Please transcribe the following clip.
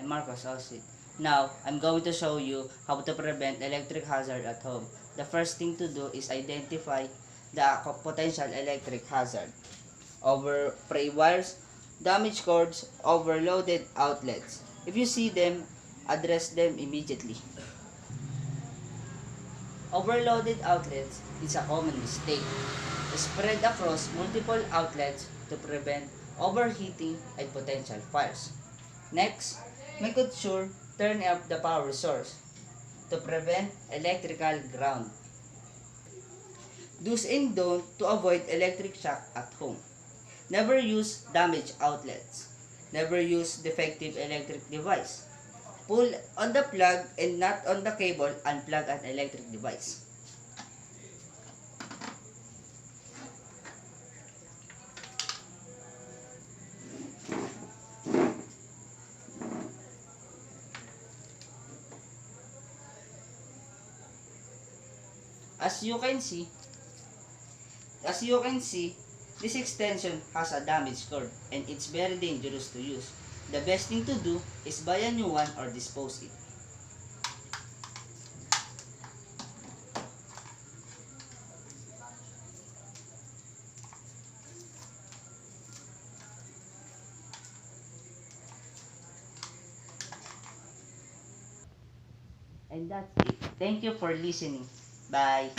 I'm Marcos Osit. Now, I'm going to show you how to prevent electric hazard at home. The first thing to do is identify the potential electric hazard. Overspray wires, damaged cords, overloaded outlets. If you see them, address them immediately. Overloaded outlets is a common mistake. Spread across multiple outlets to prevent overheating and potential fires. Next, make sure turn up the power source to prevent electrical ground. Do's and don'ts to avoid electric shock at home. Never use damaged outlets. Never use defective electric device. Pull on the plug and not on the cable, unplug an electric device. As you can see, this extension has a damaged cord and it's very dangerous to use. The best thing to do is buy a new one or dispose it. And that's it. Thank you for listening. Bye.